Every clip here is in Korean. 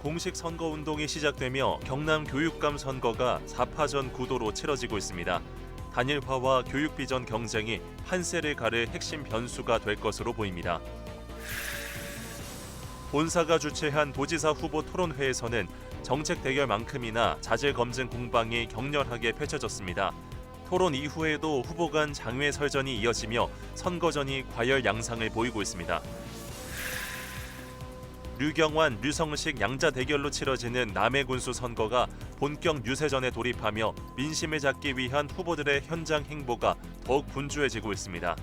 공식 선거운동이 시작되며 경남 교육감 선거가 4파전 구도로 치러지고 있습니다. 단일화와 교육 비전 경쟁이 판세를 가를 핵심 변수가 될 것으로 보입니다. 본사가 주최한 도지사 후보 토론회에서는 정책 대결만큼이나 자질 검증 공방이 격렬하게 펼쳐졌습니다. 토론 이후에도 후보 간 장외 설전이 이어지며 선거전이 과열 양상을 보이고 있습니다. 류경환, 류성식 양자 대결로 치러지는 남해군수 선거가 본격 유세전에 돌입하며 민심을 잡기 위한 후보들의 현장 행보가 더욱 분주해지고 있습니다.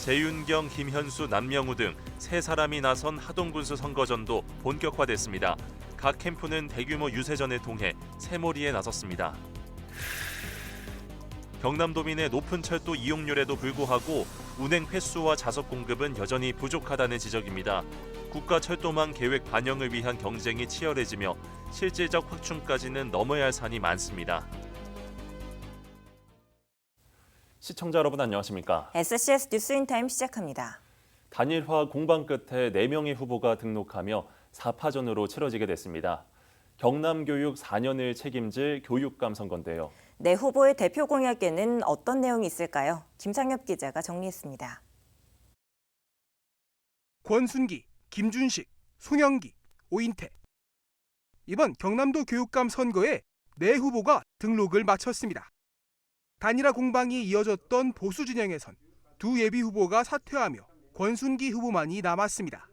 재윤경, 김현수, 남명우 등 세 사람이 나선 하동군수 선거전도 본격화됐습니다. 각 캠프는 대규모 유세전을 통해 새몰이에 나섰습니다. 경남도민의 높은 철도 이용률에도 불구하고 운행 횟수와 좌석 공급은 여전히 부족하다는 지적입니다. 국가철도망 계획 반영을 위한 경쟁이 치열해지며 실질적 확충까지는 넘어야 할 산이 많습니다. 시청자 여러분 안녕하십니까? SCS 뉴스인타임 시작합니다. 단일화 공방 끝에 4명의 후보가 등록하며 4파전으로 치러지게 됐습니다. 경남교육 4년을 책임질 교육감 선거인데요. 네 후보의 대표 공약에는 어떤 내용이 있을까요? 김상엽 기자가 정리했습니다. 권순기, 김준식, 송영기, 오인태. 이번 경남도 교육감 선거에 4후보가 등록을 마쳤습니다. 단일화 공방이 이어졌던 보수 진영에선 두 예비 후보가 사퇴하며 권순기 후보만이 남았습니다.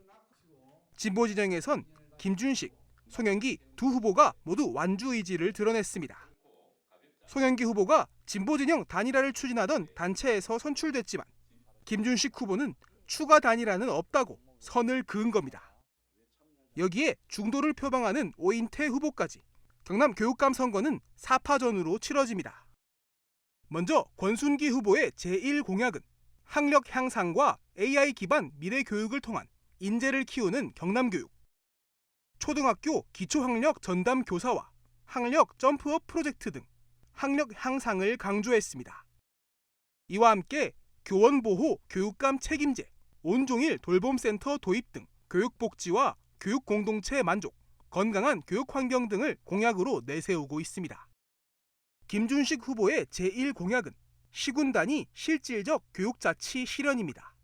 진보 진영에선 김준식, 송영기 두 후보가 모두 완주 의지를 드러냈습니다. 송영기 후보가 진보 진영 단일화를 추진하던 단체에서 선출됐지만 김준식 후보는 추가 단일화는 없다고 선을 그은 겁니다. 여기에 중도를 표방하는 오인태 후보까지 경남 교육감 선거는 4파전으로 치러집니다. 먼저 권순기 후보의 제1공약은 학력 향상과 AI 기반 미래 교육을 통한 인재를 키우는 경남교육. 초등학교 기초학력 전담 교사와 학력 점프업 프로젝트 등 학력 향상을 강조했습니다. 이와 함께 교원보호 교육감 책임제, 온종일 돌봄센터 도입 등 교육복지와 교육공동체 만족, 건강한 교육환경 등을 공약으로 내세우고 있습니다. 김준식 후보의 제1공약은 시군 단위 실질적 교육자치 실현입니다.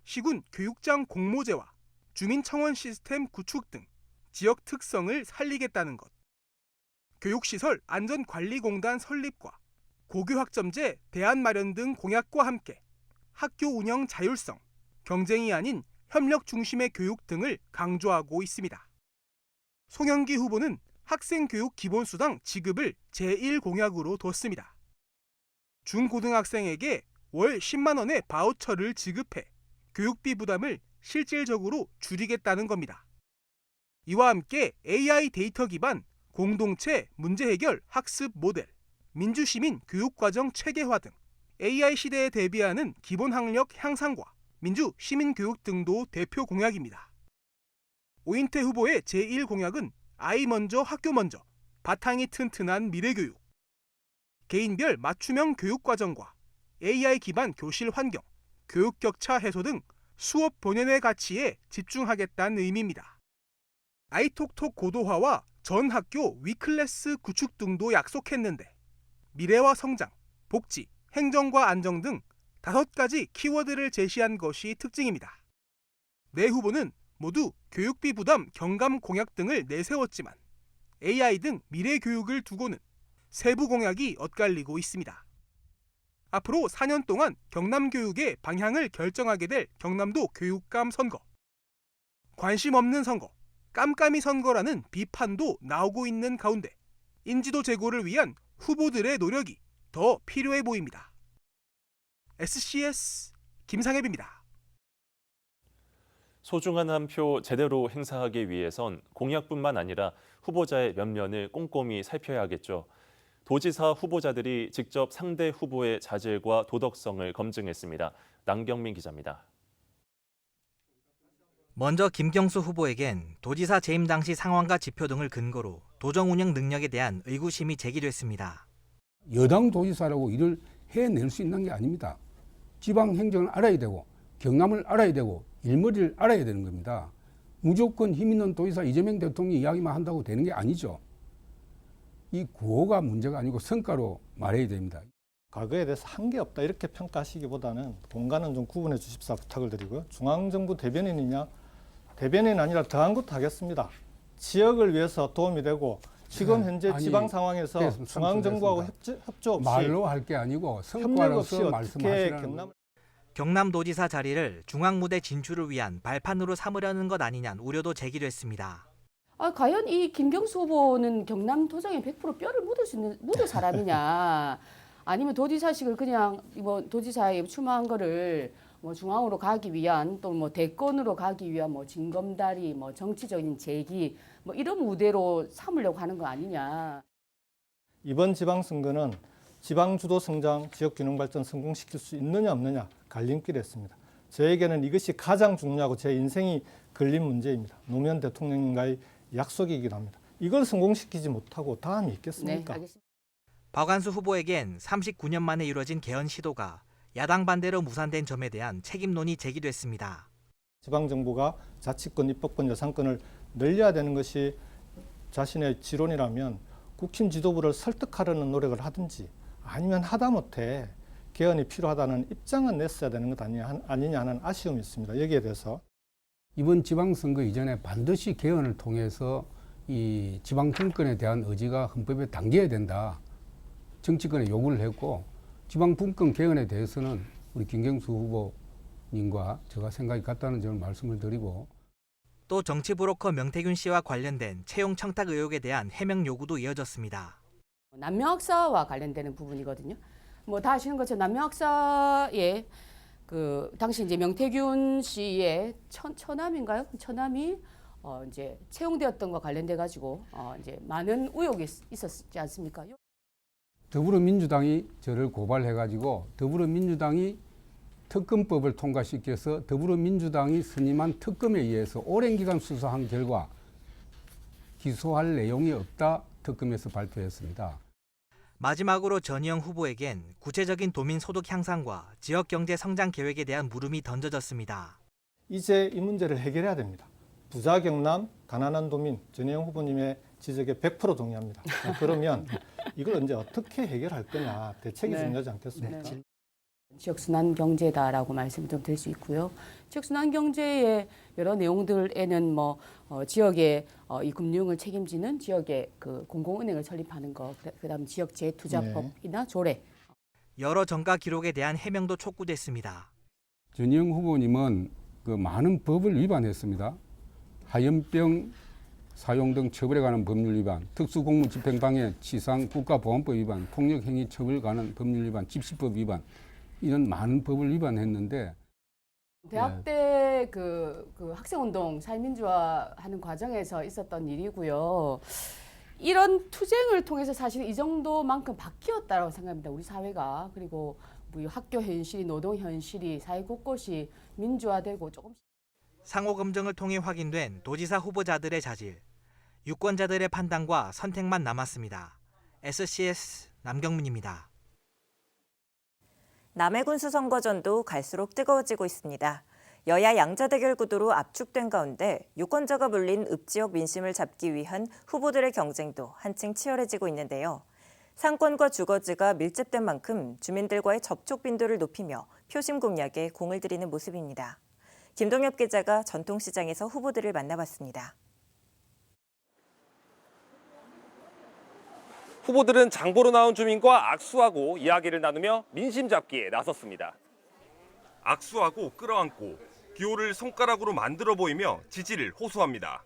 시군 교육장 공모제와 주민청원 시스템 구축 등 지역 특성을 살리겠다는 것. 교육시설 안전관리공단 설립과 고교학점제 대안 마련 등 공약과 함께 학교 운영 자율성, 경쟁이 아닌 협력 중심의 교육 등을 강조하고 있습니다. 송영기 후보는 학생교육 기본수당 지급을 제1공약으로 뒀습니다. 중고등학생에게 월 10만 원의 바우처를 지급해 교육비 부담을 실질적으로 줄이겠다는 겁니다. 이와 함께 AI 데이터 기반 공동체 문제 해결 학습 모델, 민주시민 교육과정 체계화 등 AI 시대에 대비하는 기본 학력 향상과 민주 시민 교육 등도 대표 공약입니다. 오인태 후보의 제1공약은 아이 먼저 학교 먼저, 바탕이 튼튼한 미래교육. 개인별 맞춤형 교육과정과 AI 기반 교실 환경, 교육 격차 해소 등 수업 본연의 가치에 집중하겠다는 의미입니다. 아이톡톡 고도화와 전 학교 위클래스 구축 등도 약속했는데 미래와 성장, 복지, 행정과 안정 등 5가지 키워드를 제시한 것이 특징입니다. 네 후보는 모두 교육비 부담 경감 공약 등을 내세웠지만 AI 등 미래 교육을 두고는 세부 공약이 엇갈리고 있습니다. 앞으로 4년 동안 경남 교육의 방향을 결정하게 될 경남도 교육감 선거. 관심 없는 선거, 깜깜이 선거라는 비판도 나오고 있는 가운데 인지도 제고를 위한 후보들의 노력이 더 필요해 보입니다. SCS 김상엽입니다. 소중한 한 표 제대로 행사하기 위해선 공약뿐만 아니라 후보자의 면면을 꼼꼼히 살펴야 하겠죠. 도지사 후보자들이 직접 상대 후보의 자질과 도덕성을 검증했습니다. 남경민 기자입니다. 먼저 김경수 후보에겐 도지사 재임 당시 상황과 지표 등을 근거로 도정 운영 능력에 대한 의구심이 제기됐습니다. 여당 도지사라고 일을 해낼 수 있는 게 아닙니다. 지방 행정을 알아야 되고 경남을 알아야 되고 일머리를 알아야 되는 겁니다. 무조건 힘 있는 도지사 이재명 대통령이 이야기만 한다고 되는 게 아니죠. 이 구호가 문제가 아니고 성과로 말해야 됩니다. 과거에 대해서 한 게 없다 이렇게 평가하시기보다는 공간은 좀 구분해 주십사 부탁을 드리고요. 중앙정부 대변인이냐? 대변인 아니라 더한 것도 하겠습니다. 지역을 위해서 도움이 되고 지금 현재 지방 상황에서 중앙정부하고 협조 없이 말로 할 게 아니고 협력 없이 성과로서 어떻게 말씀하시라는 거예요. 경남도지사 자리를 중앙무대 진출을 위한 발판으로 삼으려는 것 아니냐는 우려도 제기됐습니다. 과연 이 김경수 후보는 경남도정에 100% 뼈를 묻을 사람이냐, 아니면 도지사식을 그냥 뭐 도지사에 출마한 거를 뭐 중앙으로 가기 위한 또 뭐 대권으로 가기 위한 뭐 징검다리, 뭐 정치적인 재기, 뭐 이런 무대로 삼으려고 하는 거 아니냐. 이번 지방선거는 지방주도 성장, 지역균형발전 성공시킬 수 있느냐 없느냐 갈림길이었습니다. 저에게는 이것이 가장 중요하고 제 인생이 걸린 문제입니다. 노무현 대통령과의 약속이기도 합니다. 이걸 성공시키지 못하고 다음이 있겠습니까? 네, 알겠습니다. 박완수 후보에겐 39년 만에 이뤄진 개헌 시도가 야당 반대로 무산된 점에 대한 책임론이 제기됐습니다. 지방정부가 자치권, 입법권, 예산권을 늘려야 되는 것이 자신의 지론이라면 국힘 지도부를 설득하려는 노력을 하든지 아니면 하다못해 개헌이 필요하다는 입장은 냈어야 되는 것 아니냐 하는 아쉬움이 있습니다. 여기에 대해서. 이번 지방선거 이전에 반드시 개헌을 통해서 이 지방 분권에 대한 의지가 헌법에 담겨야 된다. 정치권에 요구를 했고 지방 분권 개헌에 대해서는 우리 김경수 후보님과 제가 생각이 같다는 점을 말씀을 드리고 또 정치 브로커 명태균 씨와 관련된 채용 청탁 의혹에 대한 해명 요구도 이어졌습니다. 남명학사와 관련되는 부분이거든요. 뭐 다 아시는 것처럼 남명학사의 그 당시 이제 명태균 씨의 처남인가요? 처남이 이제 채용되었던 것과 관련돼 가지고 이제 많은 의혹이 있었지 않습니까? 더불어민주당이 저를 고발해가지고 더불어민주당이 특검법을 통과시켜서 더불어민주당이 선임한 특검에 의해서 오랜 기간 수사한 결과 기소할 내용이 없다 특검에서 발표했습니다. 마지막으로 전희영 후보에겐 구체적인 도민 소득 향상과 지역 경제 성장 계획에 대한 물음이 던져졌습니다. 이제 이 문제를 해결해야 됩니다. 부자 경남, 가난한 도민, 전혜영 후보님의 지적에 100% 동의합니다. 그러면 이걸 언제 어떻게 해결할 거냐 대책이 중요하지 않겠습니까? 네. 지역순환 경제다라고 말씀을 좀 드릴 수 있고요. 지역순환 경제의 여러 내용들에는 뭐 지역의 이 금융을 책임지는 지역의 그 공공은행을 설립하는 것, 그다음 지역 재투자법이나 조례. 여러 정가 기록에 대한 해명도 촉구됐습니다. 전희영 후보님은 그 많은 법을 위반했습니다. 하염병 사용 등 처벌에 관한 법률 위반, 특수공무집행방해, 치상 국가보안법 위반, 폭력행위 처벌 관한 법률 위반, 집시법 위반 이런 많은 법을 위반했는데 대학 때 그 학생운동 사회민주화하는 과정에서 있었던 일이고요. 이런 투쟁을 통해서 사실 이 정도만큼 바뀌었다고 생각합니다. 우리 사회가. 그리고 우리 학교 현실이, 노동 현실이, 사회 곳곳이 민주화되고 조금씩. 상호 검증을 통해 확인된 도지사 후보자들의 자질, 유권자들의 판단과 선택만 남았습니다. SCS 남경문입니다. 남해군 수선거전도 갈수록 뜨거워지고 있습니다. 여야 양자 대결 구도로 압축된 가운데 유권자가 몰린 읍지역 민심을 잡기 위한 후보들의 경쟁도 한층 치열해지고 있는데요. 상권과 주거지가 밀집된 만큼 주민들과의 접촉 빈도를 높이며 표심 공략에 공을 들이는 모습입니다. 김동엽 기자가 전통시장에서 후보들을 만나봤습니다. 후보들은 장보러 나온 주민과 악수하고 이야기를 나누며 민심 잡기에 나섰습니다. 악수하고 끌어안고 기호를 손가락으로 만들어 보이며 지지를 호소합니다.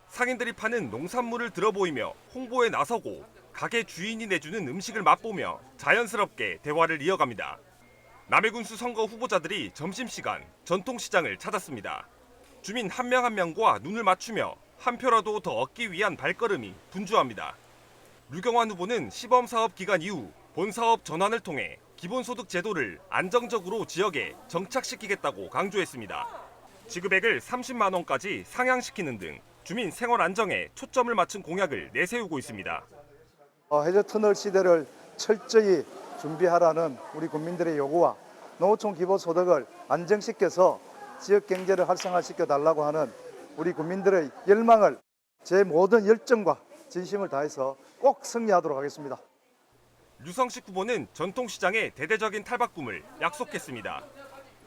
상인들이 파는 농산물을 들어 보이며 홍보에 나서고 가게 주인이 내주는 음식을 맛보며 자연스럽게 대화를 이어갑니다. 남해군수 선거 후보자들이 점심시간 전통시장을 찾았습니다. 주민 한 명 한 명과 눈을 맞추며 한 표라도 더 얻기 위한 발걸음이 분주합니다. 류경환 후보는 시범사업 기간 이후 본사업 전환을 통해 기본소득 제도를 안정적으로 지역에 정착시키겠다고 강조했습니다. 지급액을 30만 원까지 상향시키는 등 주민 생활 안정에 초점을 맞춘 공약을 내세우고 있습니다. 해저터널 시대를 철저히 준비하라는 우리 국민들의 요구와 농어촌 기본소득을 안정시켜서 지역 경제를 활성화시켜 달라고 하는 우리 국민들의 열망을 제 모든 열정과 진심을 다해서 꼭 승리하도록 하겠습니다. 류성식 후보는 전통시장의 대대적인 탈바꿈을 약속했습니다.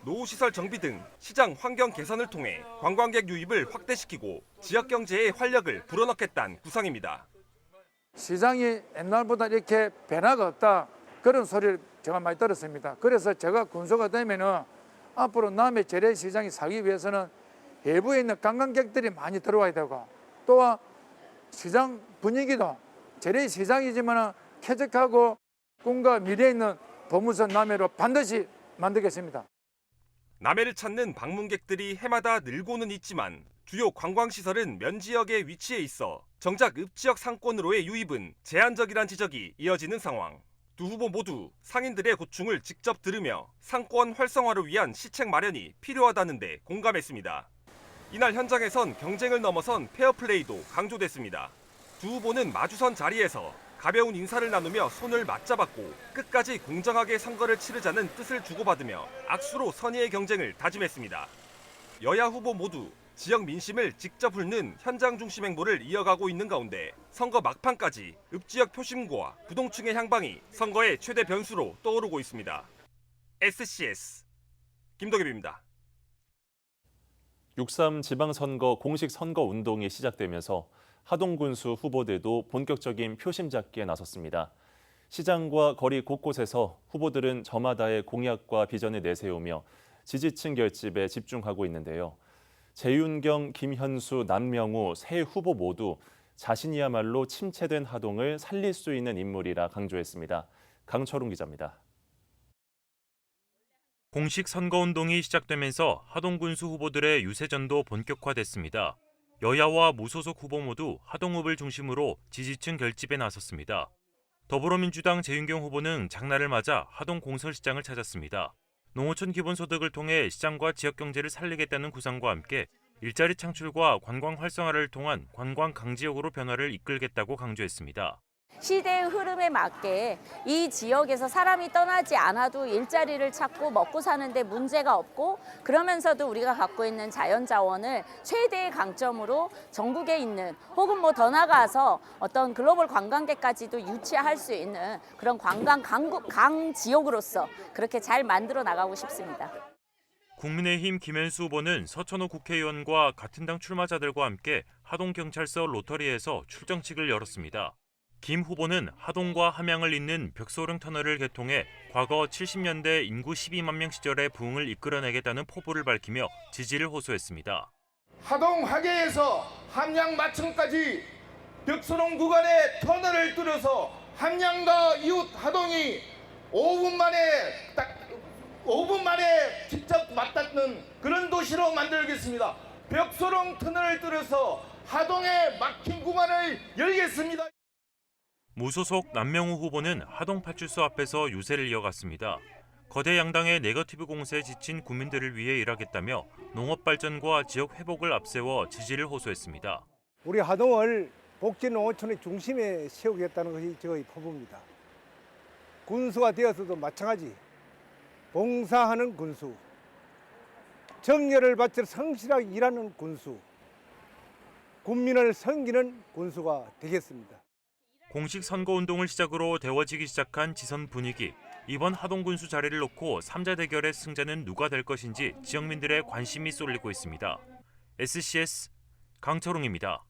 노후시설 정비 등 시장 환경 개선을 통해 관광객 유입을 확대시키고 지역 경제에 활력을 불어넣겠다는 구상입니다. 시장이 옛날보다 이렇게 변화가 없다, 그런 소리를 제가 많이 들었습니다. 그래서 제가 군수가 되면은 앞으로 남해 재래시장이 살기 위해서는 외부에 있는 관광객들이 많이 들어와야 되고, 또한 시장 분위기도 재래시장이지만 쾌적하고 꿈과 미래에 있는 도무선 남해로 반드시 만들겠습니다. 남해를 찾는 방문객들이 해마다 늘고는 있지만 주요 관광시설은 면지역에 위치해 있어 정작 읍지역 상권으로의 유입은 제한적이란 지적이 이어지는 상황. 두 후보 모두 상인들의 고충을 직접 들으며 상권 활성화를 위한 시책 마련이 필요하다는 데 공감했습니다. 이날 현장에선 경쟁을 넘어선 페어플레이도 강조됐습니다. 두 후보는 마주선 자리에서 가벼운 인사를 나누며 손을 맞잡았고 끝까지 공정하게 선거를 치르자는 뜻을 주고받으며 악수로 선의의 경쟁을 다짐했습니다. 여야 후보 모두 지역 민심을 직접 훑는 현장 중심 행보를 이어가고 있는 가운데 선거 막판까지 읍지역 표심과 부동층의 향방이 선거의 최대 변수로 떠오르고 있습니다. SCS 김덕엽입니다. 6.3 지방선거 공식 선거 운동이 시작되면서 하동군수 후보들도 본격적인 표심 잡기에 나섰습니다. 시장과 거리 곳곳에서 후보들은 저마다의 공약과 비전을 내세우며 지지층 결집에 집중하고 있는데요. 재윤경, 김현수, 남명우 세 후보 모두 자신이야말로 침체된 하동을 살릴 수 있는 인물이라 강조했습니다. 강철웅 기자입니다. 공식 선거운동이 시작되면서 하동군수 후보들의 유세전도 본격화됐습니다. 여야와 무소속 후보 모두 하동읍을 중심으로 지지층 결집에 나섰습니다. 더불어민주당 재윤경 후보는 장날을 맞아 하동 공설시장을 찾았습니다. 농어촌 기본소득을 통해 시장과 지역경제를 살리겠다는 구상과 함께 일자리 창출과 관광 활성화를 통한 관광 강지역으로 변화를 이끌겠다고 강조했습니다. 시대의 흐름에 맞게 이 지역에서 사람이 떠나지 않아도 일자리를 찾고 먹고 사는데 문제가 없고, 그러면서도 우리가 갖고 있는 자연자원을 최대의 강점으로 전국에 있는, 혹은 더 나아가서 어떤 글로벌 관광객까지도 유치할 수 있는 그런 관광 강지역으로서 그렇게 잘 만들어 나가고 싶습니다. 국민의힘 김현수 후보는 서천호 국회의원과 같은 당 출마자들과 함께 하동경찰서 로터리에서 출정식을 열었습니다. 김 후보는 하동과 함양을 잇는 벽소릉 터널을 개통해 과거 70년대 인구 12만 명 시절의 부흥을 이끌어내겠다는 포부를 밝히며 지지를 호소했습니다. 하동 하계에서 함양 마천까지 벽소릉 구간의 터널을 뚫어서 함양과 이웃 하동이 5분 만에 직접 맞닿는 그런 도시로 만들겠습니다. 벽소릉 터널을 뚫어서 하동의 막힌 구간을 열겠습니다. 무소속 남명우 후보는 하동파출소 앞에서 유세를 이어갔습니다. 거대 양당의 네거티브 공세에 지친 국민들을 위해 일하겠다며 농업 발전과 지역 회복을 앞세워 지지를 호소했습니다. 우리 하동을 복지 농어촌의 중심에 세우겠다는 것이 저의 포부입니다. 군수가 되어서도 마찬가지, 봉사하는 군수, 정열을 바쳐 성실하게 일하는 군수, 국민을 섬기는 군수가 되겠습니다. 공식 선거운동을 시작으로 데워지기 시작한 지선 분위기. 이번 하동군수 자리를 놓고 3자 대결의 승자는 누가 될 것인지 지역민들의 관심이 쏠리고 있습니다. SCS 강철웅입니다.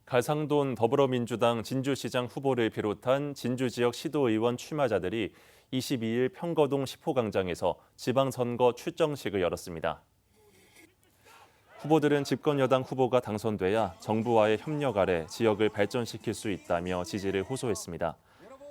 갈상돈 더불어민주당 진주시장 후보를 비롯한 진주 지역 시도의원 출마자들이 22일 평거동 10호 광장에서 지방선거 출정식을 열었습니다. 후보들은 집권여당 후보가 당선돼야 정부와의 협력 아래 지역을 발전시킬 수 있다며 지지를 호소했습니다.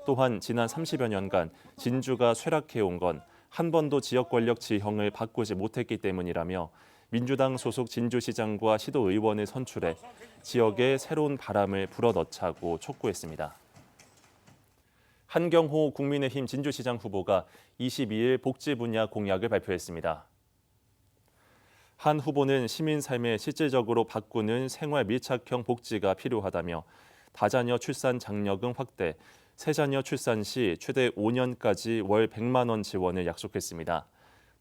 또한 지난 30여 년간 진주가 쇠락해온 건 한 번도 지역 권력 지형을 바꾸지 못했기 때문이라며 민주당 소속 진주시장과 시도의원을 선출해 지역에 새로운 바람을 불어넣자고 촉구했습니다. 한경호 국민의힘 진주시장 후보가 22일 복지 분야 공약을 발표했습니다. 한 후보는 시민 삶을 실질적으로 바꾸는 생활 밀착형 복지가 필요하다며 다자녀 출산 장려금 확대, 세자녀 출산 시 최대 5년까지 월 100만 원 지원을 약속했습니다.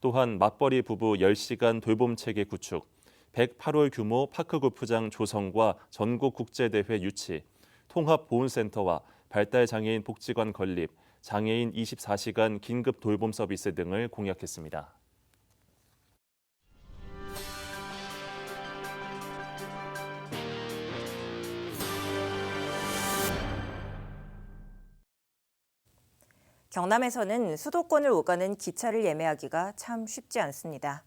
또한 맞벌이 부부 10시간 돌봄 체계 구축, 108홀 규모 파크골프장 조성과 전국국제대회 유치, 통합보훈센터와 발달장애인 복지관 건립, 장애인 24시간 긴급 돌봄 서비스 등을 공약했습니다. 경남에서는 수도권을 오가는 기차를 예매하기가 참 쉽지 않습니다.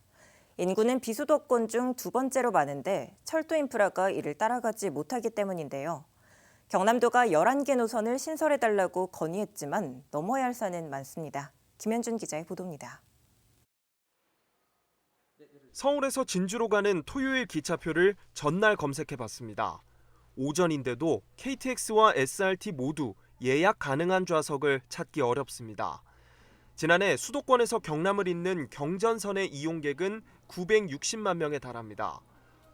인구는 비수도권 중 두 번째로 많은데 철도 인프라가 이를 따라가지 못하기 때문인데요. 경남도가 11개 노선을 신설해달라고 건의했지만 넘어야 할 산은 많습니다. 김현준 기자의 보도입니다. 서울에서 진주로 가는 토요일 기차표를 전날 검색해봤습니다. 오전인데도 KTX와 SRT 모두 예약 가능한 좌석을 찾기 어렵습니다. 지난해 수도권에서 경남을 잇는 경전선의 이용객은 960만 명에 달합니다.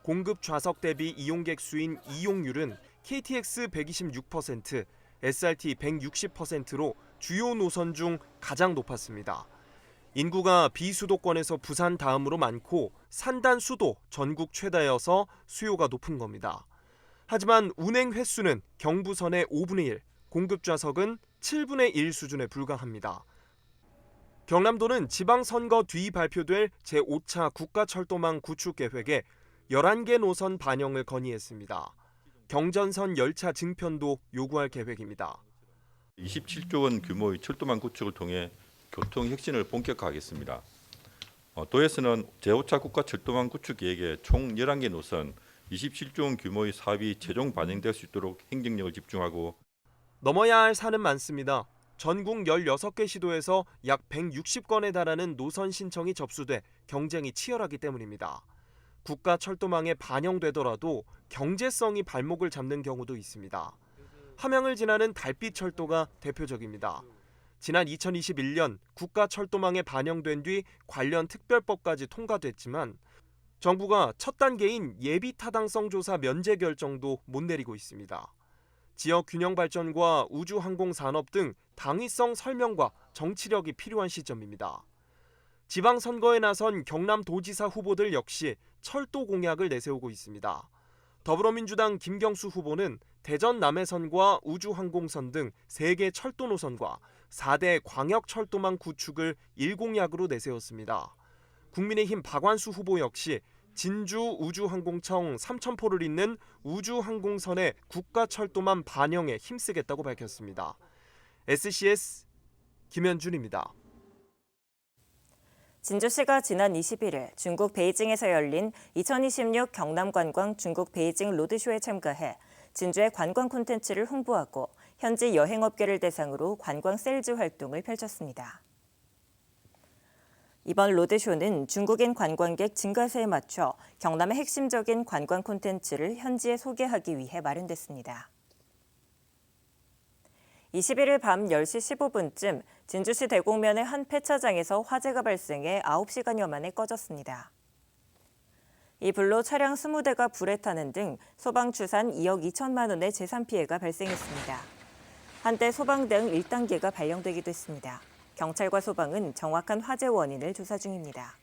공급 좌석 대비 이용객 수인 이용률은 KTX 126%, SRT 160%로 주요 노선 중 가장 높았습니다. 인구가 비수도권에서 부산 다음으로 많고 산단 수도 전국 최다여서 수요가 높은 겁니다. 하지만 운행 횟수는 경부선의 5분의 1, 공급 좌석은 7분의 1 수준에 불과합니다. 경남도는 지방선거 뒤 발표될 제5차 국가철도망 구축 계획에 11개 노선 반영을 건의했습니다. 경전선 열차 증편도 요구할 계획입니다. 27조 원 규모의 철도망 구축을 통해 교통 혁신을 본격화하겠습니다. 도에서는 제5차 국가철도망 구축 계획에 총 11개 노선 27조 원 규모의 사업이 최종 반영될 수 있도록 행정력을 집중하고 넘어야 할 산은 많습니다. 전국 16개 시도에서 약 160건에 달하는 노선 신청이 접수돼 경쟁이 치열하기 때문입니다. 국가철도망에 반영되더라도 경제성이 발목을 잡는 경우도 있습니다. 함양을 지나는 달빛철도가 대표적입니다. 지난 2021년 국가철도망에 반영된 뒤 관련 특별법까지 통과됐지만 정부가 첫 단계인 예비타당성 조사 면제 결정도 못 내리고 있습니다. 지역 균형 발전과 우주항공 산업 등 당위성 설명과 정치력이 필요한 시점입니다. 지방선거에 나선 경남도지사 후보들 역시 철도 공약을 내세우고 있습니다. 더불어민주당 김경수 후보는 대전 남해선과 우주항공선 등 3개 철도 노선과 4대 광역철도망 구축을 일공약으로 내세웠습니다. 국민의힘 박완수 후보 역시 진주 우주항공청 삼천포를 잇는 우주항공선의 국가철도망 반영에 힘쓰겠다고 밝혔습니다. SCS 김현준입니다. 진주시가 지난 21일 중국 베이징에서 열린 2026 경남관광 중국 베이징 로드쇼에 참가해 진주의 관광 콘텐츠를 홍보하고 현지 여행업계를 대상으로 관광 세일즈 활동을 펼쳤습니다. 이번 로드쇼는 중국인 관광객 증가세에 맞춰 경남의 핵심적인 관광 콘텐츠를 현지에 소개하기 위해 마련됐습니다. 21일 밤 10시 15분쯤 진주시 대곡면의 한 폐차장에서 화재가 발생해 9시간여 만에 꺼졌습니다. 이 불로 차량 20대가 불에 타는 등 소방추산 2억 2천만 원의 재산 피해가 발생했습니다. 한때 소방대응 1단계가 발령되기도 했습니다. 경찰과 소방은 정확한 화재 원인을 조사 중입니다.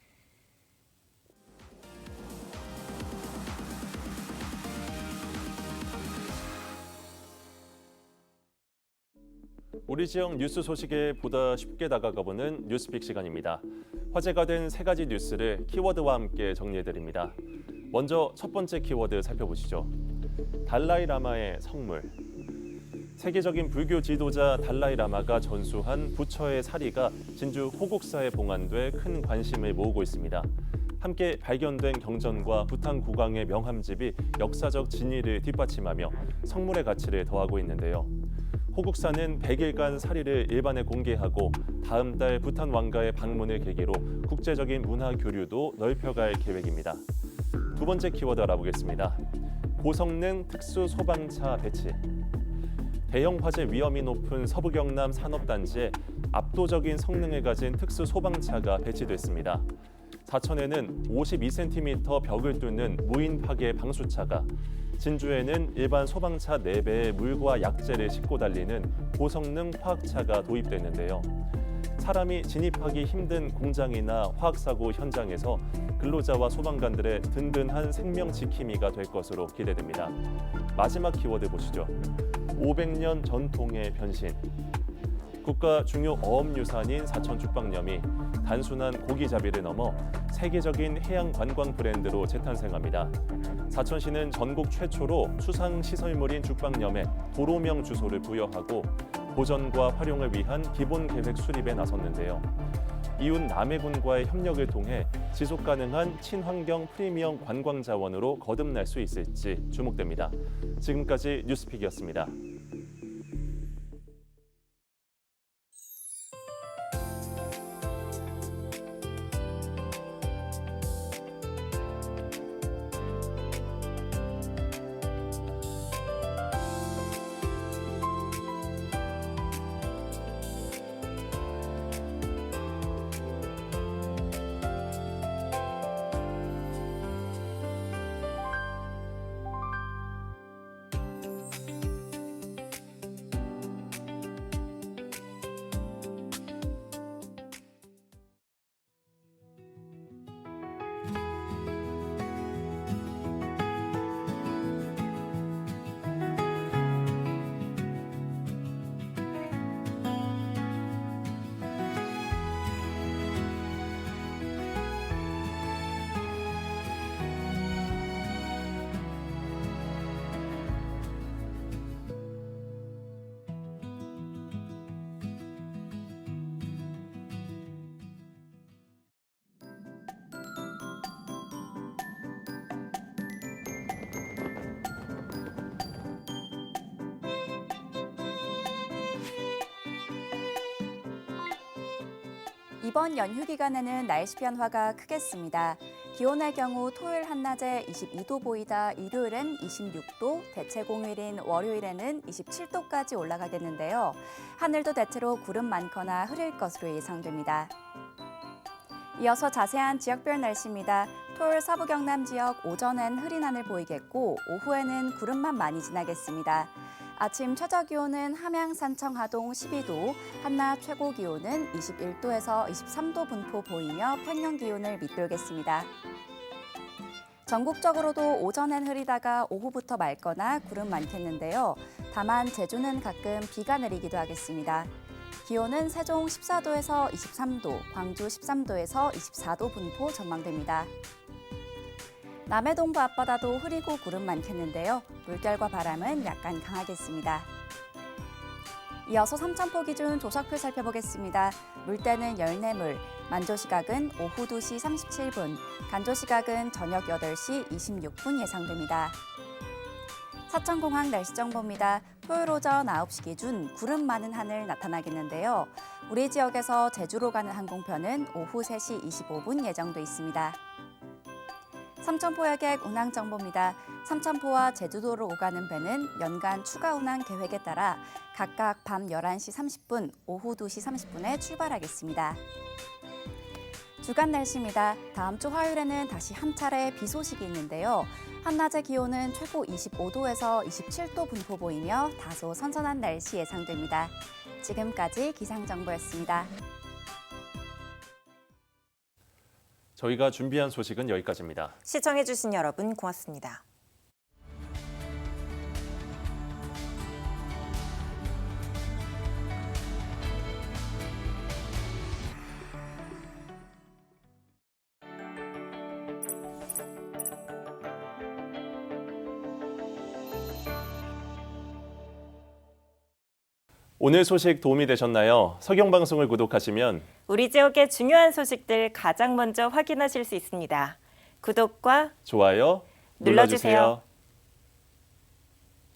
우리 지역 뉴스 소식에 보다 쉽게 다가가보는 뉴스픽 시간입니다. 화제가 된 3가지 뉴스를 키워드와 함께 정리해드립니다. 먼저 첫 번째 키워드 살펴보시죠. 달라이 라마의 성물. 세계적인 불교 지도자 달라이 라마가 전수한 부처의 사리가 진주 호국사에 봉안돼 큰 관심을 모으고 있습니다. 함께 발견된 경전과 부탄 국왕의 명함집이 역사적 진위를 뒷받침하며 성물의 가치를 더하고 있는데요. 호국사는 100일간 사리를 일반에 공개하고 다음 달 부탄 왕가의 방문을 계기로 국제적인 문화 교류도 넓혀갈 계획입니다. 두 번째 키워드 알아보겠습니다. 고성능 특수 소방차 배치. 대형 화재 위험이 높은 서부 경남 산업단지에 압도적인 성능을 가진 특수 소방차가 배치됐습니다. 사천에는 52cm 벽을 뚫는 무인 파괴 방수차가, 진주에는 일반 소방차 4배의 물과 약재를 싣고 달리는 고성능 화학차가 도입됐는데요. 사람이 진입하기 힘든 공장이나 화학사고 현장에서 근로자와 소방관들의 든든한 생명 지킴이가 될 것으로 기대됩니다. 마지막 키워드 보시죠. 500년 전통의 변신. 국가 중요 어업유산인 사천 죽방염이 단순한 고기잡이를 넘어 세계적인 해양 관광 브랜드로 재탄생합니다. 사천시는 전국 최초로 수상시설물인 죽방염에 도로명 주소를 부여하고 보전과 활용을 위한 기본 계획 수립에 나섰는데요. 이웃 남해군과의 협력을 통해 지속 가능한 친환경 프리미엄 관광 자원으로 거듭날 수 있을지 주목됩니다. 지금까지 뉴스픽이었습니다. 이번 연휴 기간에는 날씨 변화가 크겠습니다. 기온의 경우 토요일 한낮에 22도 보이다 일요일엔 26도, 대체 공휴일인 월요일에는 27도까지 올라가겠는데요. 하늘도 대체로 구름 많거나 흐릴 것으로 예상됩니다. 이어서 자세한 지역별 날씨입니다. 토요일 서부 경남 지역 오전엔 흐린 하늘 보이겠고 오후에는 구름만 많이 지나겠습니다. 아침 최저 기온은 함양 산청 하동 12도, 한낮 최고 기온은 21도에서 23도 분포 보이며 평년 기온을 밑돌겠습니다. 전국적으로도 오전엔 흐리다가 오후부터 맑거나 구름 많겠는데요. 다만 제주는 가끔 비가 내리기도 하겠습니다. 기온은 세종 14도에서 23도, 광주 13도에서 24도 분포 전망됩니다. 남해 동부 앞바다도 흐리고 구름 많겠는데요. 물결과 바람은 약간 강하겠습니다. 이어서 삼천포 기준 조석표 살펴보겠습니다. 물때는 열내물, 만조 시각은 오후 2시 37분, 간조 시각은 저녁 8시 26분 예상됩니다. 사천공항 날씨 정보입니다. 토요일 오전 9시 기준 구름 많은 하늘 나타나겠는데요. 우리 지역에서 제주로 가는 항공편은 오후 3시 25분 예정돼 있습니다. 삼천포 여객 운항 정보입니다. 삼천포와 제주도로 오가는 배는 연간 추가 운항 계획에 따라 각각 밤 11시 30분, 오후 2시 30분에 출발하겠습니다. 주간 날씨입니다. 다음 주 화요일에는 다시 한 차례 비 소식이 있는데요. 한낮의 기온은 최고 25도에서 27도 분포 보이며 다소 선선한 날씨 예상됩니다. 지금까지 기상정보였습니다. 저희가 준비한 소식은 여기까지입니다. 시청해주신 여러분 고맙습니다. 오늘 소식 도움이 되셨나요? 서경방송을 구독하시면 우리 지역의 중요한 소식들 가장 먼저 확인하실 수 있습니다. 구독과 좋아요 눌러주세요.